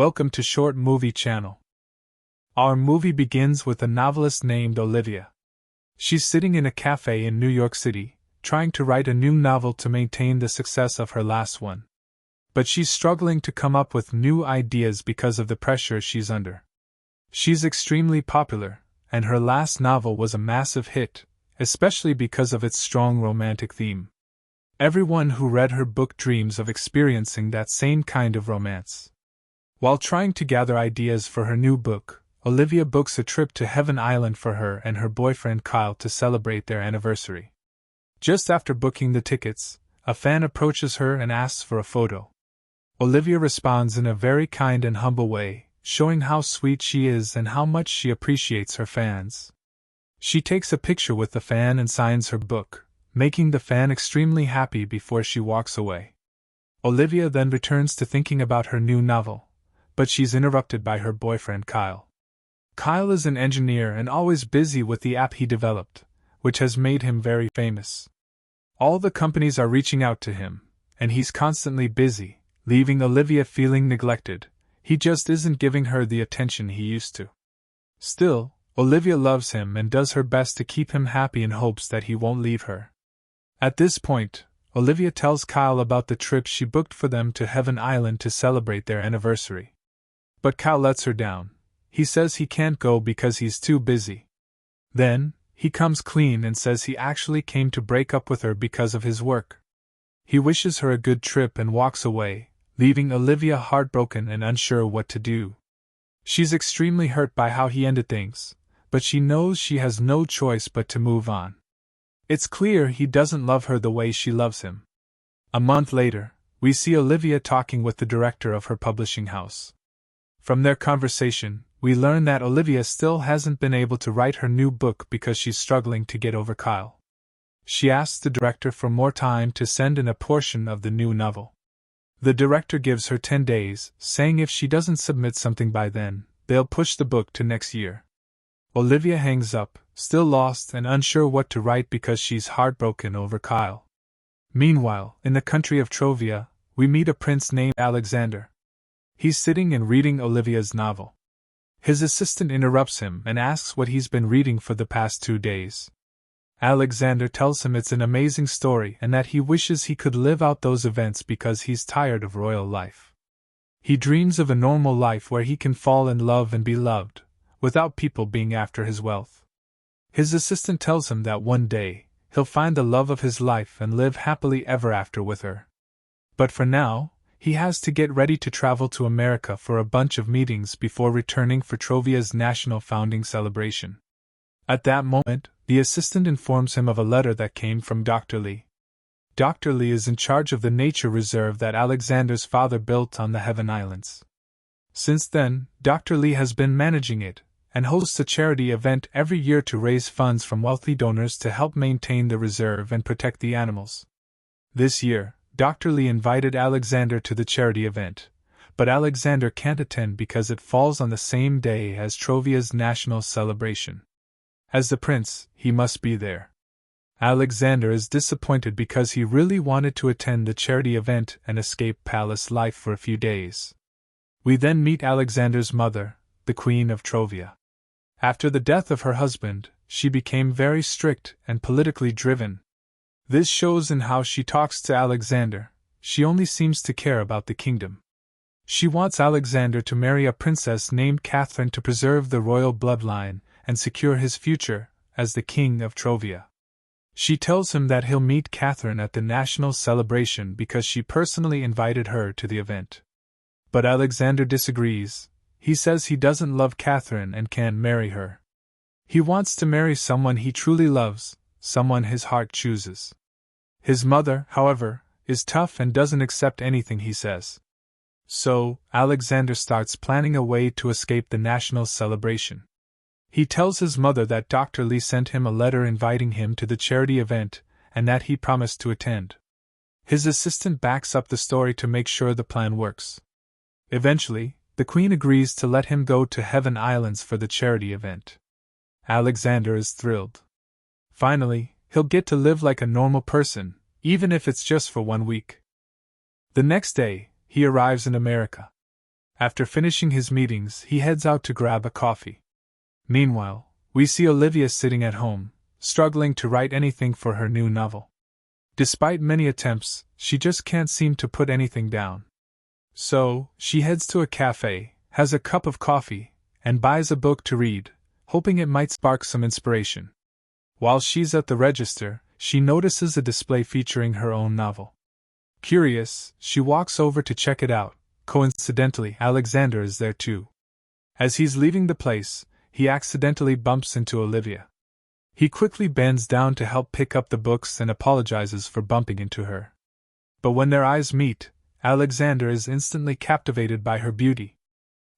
Welcome to Short Movie Channel. Our movie begins with a novelist named Olivia. She's sitting in a cafe in New York City, trying to write a new novel to maintain the success of her last one. But she's struggling to come up with new ideas because of the pressure she's under. She's extremely popular, and her last novel was a massive hit, especially because of its strong romantic theme. Everyone who read her book dreams of experiencing that same kind of romance. While trying to gather ideas for her new book, Olivia books a trip to Heaven Island for her and her boyfriend Kyle to celebrate their anniversary. Just after booking the tickets, a fan approaches her and asks for a photo. Olivia responds in a very kind and humble way, showing how sweet she is and how much she appreciates her fans. She takes a picture with the fan and signs her book, making the fan extremely happy before she walks away. Olivia then returns to thinking about her new novel, but she's interrupted by her boyfriend Kyle. Kyle is an engineer and always busy with the app he developed, which has made him very famous. All the companies are reaching out to him, and he's constantly busy, leaving Olivia feeling neglected. He just isn't giving her the attention he used to. Still, Olivia loves him and does her best to keep him happy in hopes that he won't leave her. At this point, Olivia tells Kyle about the trip she booked for them to Heaven Island to celebrate their anniversary. But Kyle lets her down. He says he can't go because he's too busy. Then, he comes clean and says he actually came to break up with her because of his work. He wishes her a good trip and walks away, leaving Olivia heartbroken and unsure what to do. She's extremely hurt by how he ended things, but she knows she has no choice but to move on. It's clear he doesn't love her the way she loves him. A month later, we see Olivia talking with the director of her publishing house. From their conversation, we learn that Olivia still hasn't been able to write her new book because she's struggling to get over Kyle. She asks the director for more time to send in a portion of the new novel. The director gives her 10 days, saying if she doesn't submit something by then, they'll push the book to next year. Olivia hangs up, still lost and unsure what to write because she's heartbroken over Kyle. Meanwhile, in the country of Trovia, we meet a prince named Alexander. He's sitting and reading Olivia's novel. His assistant interrupts him and asks what he's been reading for the past 2 days. Alexander tells him it's an amazing story and that he wishes he could live out those events because he's tired of royal life. He dreams of a normal life where he can fall in love and be loved, without people being after his wealth. His assistant tells him that one day, he'll find the love of his life and live happily ever after with her. But for now, he has to get ready to travel to America for a bunch of meetings before returning for Trovia's national founding celebration. At that moment, the assistant informs him of a letter that came from Dr. Lee. Dr. Lee is in charge of the nature reserve that Alexander's father built on the Heaven Islands. Since then, Dr. Lee has been managing it, and hosts a charity event every year to raise funds from wealthy donors to help maintain the reserve and protect the animals. This year, Dr. Lee invited Alexander to the charity event, but Alexander can't attend because it falls on the same day as Trovia's national celebration. As the prince, he must be there. Alexander is disappointed because he really wanted to attend the charity event and escape palace life for a few days. We then meet Alexander's mother, the Queen of Trovia. After the death of her husband, she became very strict and politically driven. This shows in how she talks to Alexander. She only seems to care about the kingdom. She wants Alexander to marry a princess named Catherine to preserve the royal bloodline and secure his future as the king of Trovia. She tells him that he'll meet Catherine at the national celebration because she personally invited her to the event. But Alexander disagrees. He says he doesn't love Catherine and can't marry her. He wants to marry someone he truly loves, someone his heart chooses. His mother, however, is tough and doesn't accept anything he says. So, Alexander starts planning a way to escape the national celebration. He tells his mother that Dr. Lee sent him a letter inviting him to the charity event and that he promised to attend. His assistant backs up the story to make sure the plan works. Eventually, the Queen agrees to let him go to Heaven Islands for the charity event. Alexander is thrilled. Finally, he'll get to live like a normal person, even if it's just for 1 week. The next day, he arrives in America. After finishing his meetings, he heads out to grab a coffee. Meanwhile, we see Olivia sitting at home, struggling to write anything for her new novel. Despite many attempts, she just can't seem to put anything down. So, she heads to a cafe, has a cup of coffee, and buys a book to read, hoping it might spark some inspiration. While she's at the register, she notices a display featuring her own novel. Curious, she walks over to check it out. Coincidentally, Alexander is there too. As he's leaving the place, he accidentally bumps into Olivia. He quickly bends down to help pick up the books and apologizes for bumping into her. But when their eyes meet, Alexander is instantly captivated by her beauty.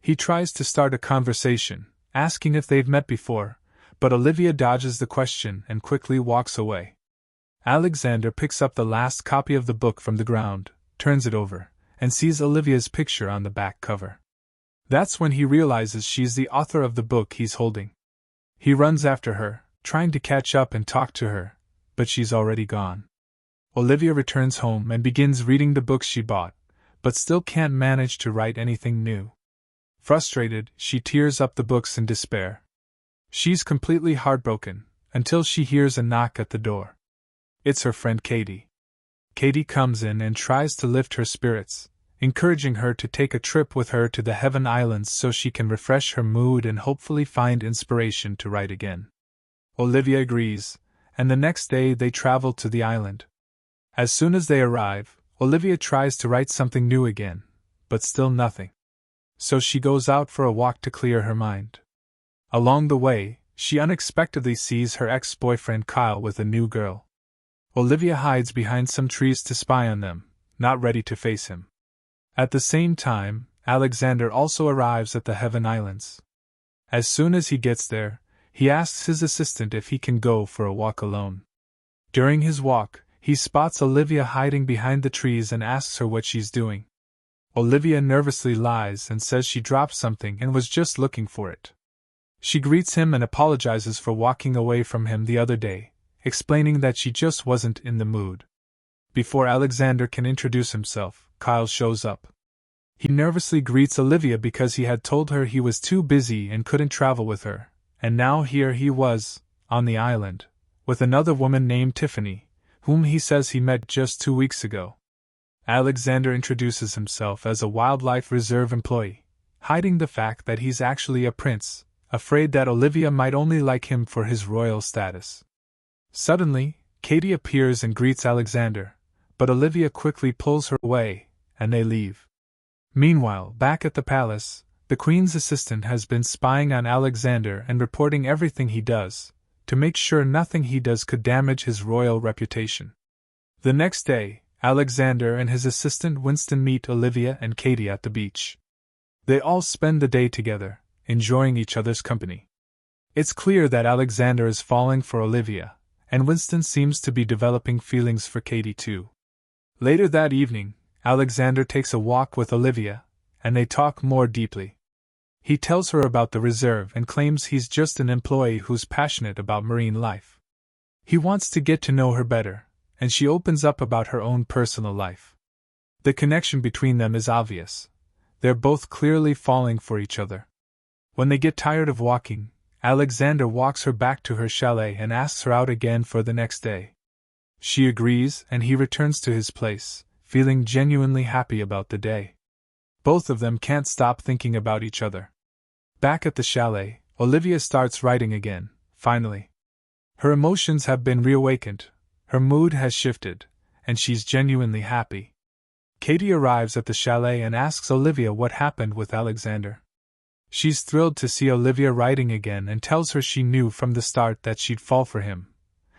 He tries to start a conversation, asking if they've met before, but Olivia dodges the question and quickly walks away. Alexander picks up the last copy of the book from the ground, turns it over, and sees Olivia's picture on the back cover. That's when he realizes she's the author of the book he's holding. He runs after her, trying to catch up and talk to her, but she's already gone. Olivia returns home and begins reading the books she bought, but still can't manage to write anything new. Frustrated, she tears up the books in despair. She's completely heartbroken, until she hears a knock at the door. It's her friend Katie. Katie comes in and tries to lift her spirits, encouraging her to take a trip with her to the Heaven Islands so she can refresh her mood and hopefully find inspiration to write again. Olivia agrees, and the next day they travel to the island. As soon as they arrive, Olivia tries to write something new again, but still nothing. So she goes out for a walk to clear her mind. Along the way, she unexpectedly sees her ex-boyfriend Kyle with a new girl. Olivia hides behind some trees to spy on them, not ready to face him. At the same time, Alexander also arrives at the Heaven Islands. As soon as he gets there, he asks his assistant if he can go for a walk alone. During his walk, he spots Olivia hiding behind the trees and asks her what she's doing. Olivia nervously lies and says she dropped something and was just looking for it. She greets him and apologizes for walking away from him the other day, explaining that she just wasn't in the mood. Before Alexander can introduce himself, Kyle shows up. He nervously greets Olivia because he had told her he was too busy and couldn't travel with her, and now here he was, on the island, with another woman named Tiffany, whom he says he met just 2 weeks ago. Alexander introduces himself as a wildlife reserve employee, hiding the fact that he's actually a prince, afraid that Olivia might only like him for his royal status. Suddenly, Katie appears and greets Alexander, but Olivia quickly pulls her away, and they leave. Meanwhile, back at the palace, the Queen's assistant has been spying on Alexander and reporting everything he does, to make sure nothing he does could damage his royal reputation. The next day, Alexander and his assistant Winston meet Olivia and Katie at the beach. They all spend the day together, enjoying each other's company. It's clear that Alexander is falling for Olivia, and Winston seems to be developing feelings for Katie too. Later that evening, Alexander takes a walk with Olivia, and they talk more deeply. He tells her about the reserve and claims he's just an employee who's passionate about marine life. He wants to get to know her better, and she opens up about her own personal life. The connection between them is obvious. They're both clearly falling for each other. When they get tired of walking, Alexander walks her back to her chalet and asks her out again for the next day. She agrees and he returns to his place, feeling genuinely happy about the day. Both of them can't stop thinking about each other. Back at the chalet, Olivia starts writing again, finally. Her emotions have been reawakened, her mood has shifted, and she's genuinely happy. Katie arrives at the chalet and asks Olivia what happened with Alexander. She's thrilled to see Olivia writing again and tells her she knew from the start that she'd fall for him,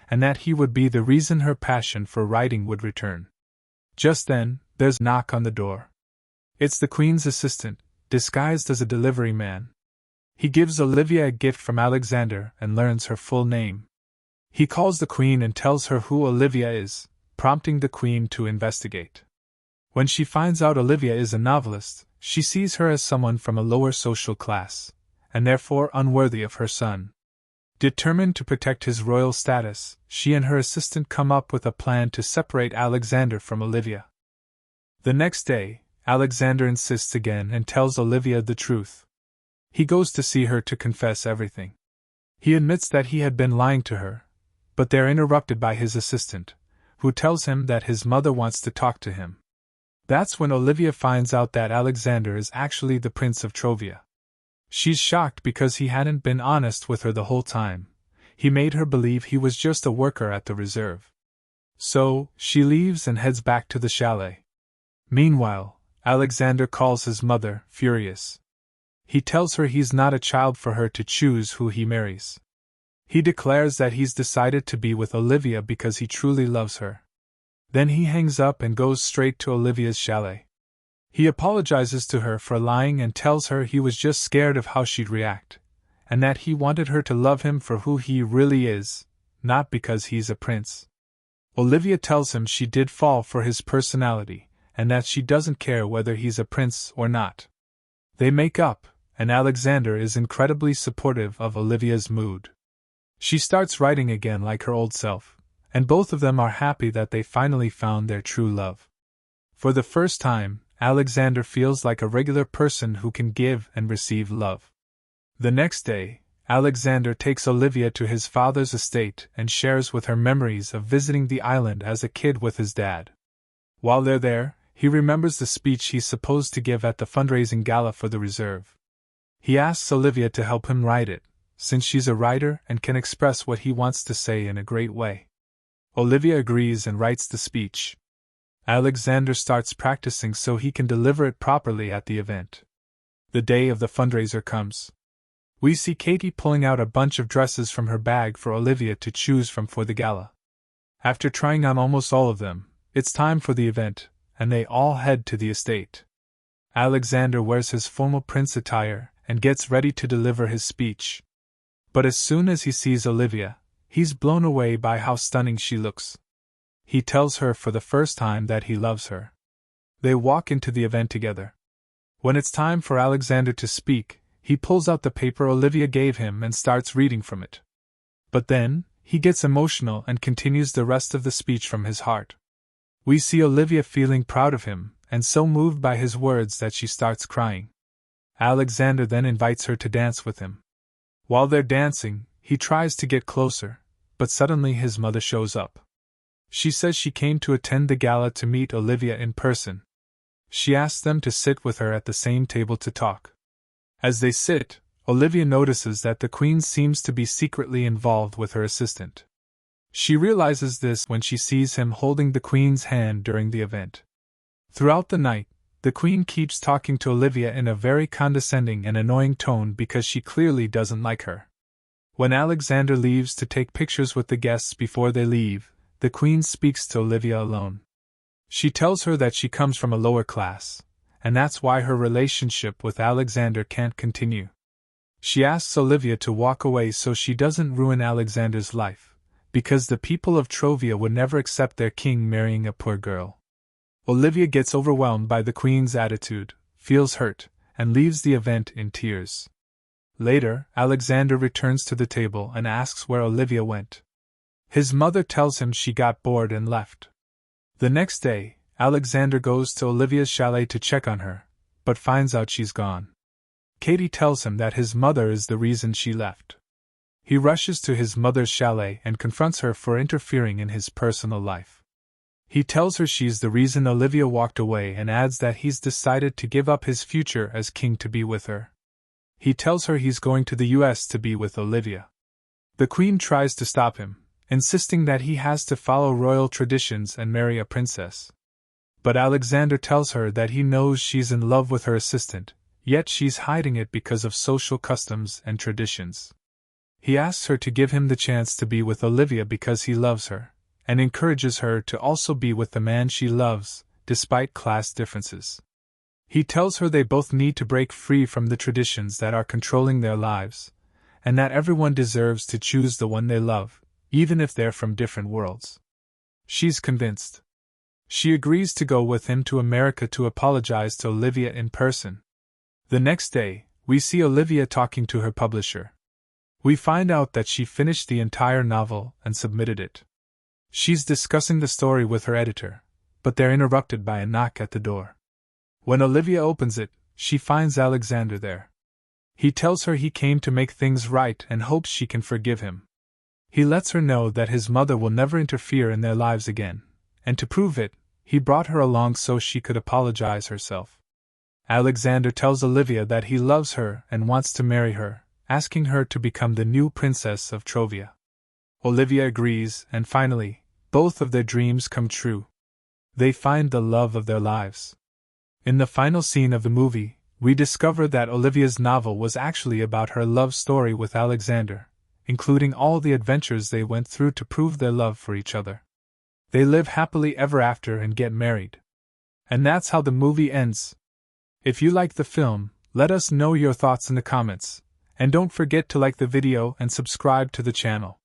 and that he would be the reason her passion for writing would return. Just then, there's a knock on the door. It's the Queen's assistant, disguised as a delivery man. He gives Olivia a gift from Alexander and learns her full name. He calls the Queen and tells her who Olivia is, prompting the Queen to investigate. When she finds out Olivia is a novelist, she sees her as someone from a lower social class, and therefore unworthy of her son. Determined to protect his royal status, she and her assistant come up with a plan to separate Alexander from Olivia. The next day, Alexander insists again and tells Olivia the truth. He goes to see her to confess everything. He admits that he had been lying to her, but they're interrupted by his assistant, who tells him that his mother wants to talk to him. That's when Olivia finds out that Alexander is actually the Prince of Trovia. She's shocked because he hadn't been honest with her the whole time. He made her believe he was just a worker at the reserve. So, she leaves and heads back to the chalet. Meanwhile, Alexander calls his mother, furious. He tells her he's not a child for her to choose who he marries. He declares that he's decided to be with Olivia because he truly loves her. Then he hangs up and goes straight to Olivia's chalet. He apologizes to her for lying and tells her he was just scared of how she'd react, and that he wanted her to love him for who he really is, not because he's a prince. Olivia tells him she did fall for his personality, and that she doesn't care whether he's a prince or not. They make up, and Alexander is incredibly supportive of Olivia's mood. She starts writing again like her old self, and both of them are happy that they finally found their true love. For the first time, Alexander feels like a regular person who can give and receive love. The next day, Alexander takes Olivia to his father's estate and shares with her memories of visiting the island as a kid with his dad. While they're there, he remembers the speech he's supposed to give at the fundraising gala for the reserve. He asks Olivia to help him write it, since she's a writer and can express what he wants to say in a great way. Olivia agrees and writes the speech. Alexander starts practicing so he can deliver it properly at the event. The day of the fundraiser comes. We see Katie pulling out a bunch of dresses from her bag for Olivia to choose from for the gala. After trying on almost all of them, it's time for the event, and they all head to the estate. Alexander wears his formal prince attire and gets ready to deliver his speech. But as soon as he sees Olivia, he's blown away by how stunning she looks. He tells her for the first time that he loves her. They walk into the event together. When it's time for Alexander to speak, he pulls out the paper Olivia gave him and starts reading from it. But then, he gets emotional and continues the rest of the speech from his heart. We see Olivia feeling proud of him, and so moved by his words that she starts crying. Alexander then invites her to dance with him. While they're dancing, he tries to get closer, but suddenly his mother shows up. She says she came to attend the gala to meet Olivia in person. She asks them to sit with her at the same table to talk. As they sit, Olivia notices that the Queen seems to be secretly involved with her assistant. She realizes this when she sees him holding the Queen's hand during the event. Throughout the night, the Queen keeps talking to Olivia in a very condescending and annoying tone because she clearly doesn't like her. When Alexander leaves to take pictures with the guests before they leave, the Queen speaks to Olivia alone. She tells her that she comes from a lower class, and that's why her relationship with Alexander can't continue. She asks Olivia to walk away so she doesn't ruin Alexander's life, because the people of Trovia would never accept their king marrying a poor girl. Olivia gets overwhelmed by the Queen's attitude, feels hurt, and leaves the event in tears. Later, Alexander returns to the table and asks where Olivia went. His mother tells him she got bored and left. The next day, Alexander goes to Olivia's chalet to check on her, but finds out she's gone. Katie tells him that his mother is the reason she left. He rushes to his mother's chalet and confronts her for interfering in his personal life. He tells her she's the reason Olivia walked away and adds that he's decided to give up his future as king to be with her. He tells her he's going to the US to be with Olivia. The Queen tries to stop him, insisting that he has to follow royal traditions and marry a princess. But Alexander tells her that he knows she's in love with her assistant, yet she's hiding it because of social customs and traditions. He asks her to give him the chance to be with Olivia because he loves her, and encourages her to also be with the man she loves, despite class differences. He tells her they both need to break free from the traditions that are controlling their lives, and that everyone deserves to choose the one they love, even if they're from different worlds. She's convinced. She agrees to go with him to America to apologize to Olivia in person. The next day, we see Olivia talking to her publisher. We find out that she finished the entire novel and submitted it. She's discussing the story with her editor, but they're interrupted by a knock at the door. When Olivia opens it, she finds Alexander there. He tells her he came to make things right and hopes she can forgive him. He lets her know that his mother will never interfere in their lives again, and to prove it, he brought her along so she could apologize herself. Alexander tells Olivia that he loves her and wants to marry her, asking her to become the new princess of Trovia. Olivia agrees, and finally, both of their dreams come true. They find the love of their lives. In the final scene of the movie, we discover that Olivia's novel was actually about her love story with Alexander, including all the adventures they went through to prove their love for each other. They live happily ever after and get married. And that's how the movie ends. If you like the film, let us know your thoughts in the comments, and don't forget to like the video and subscribe to the channel.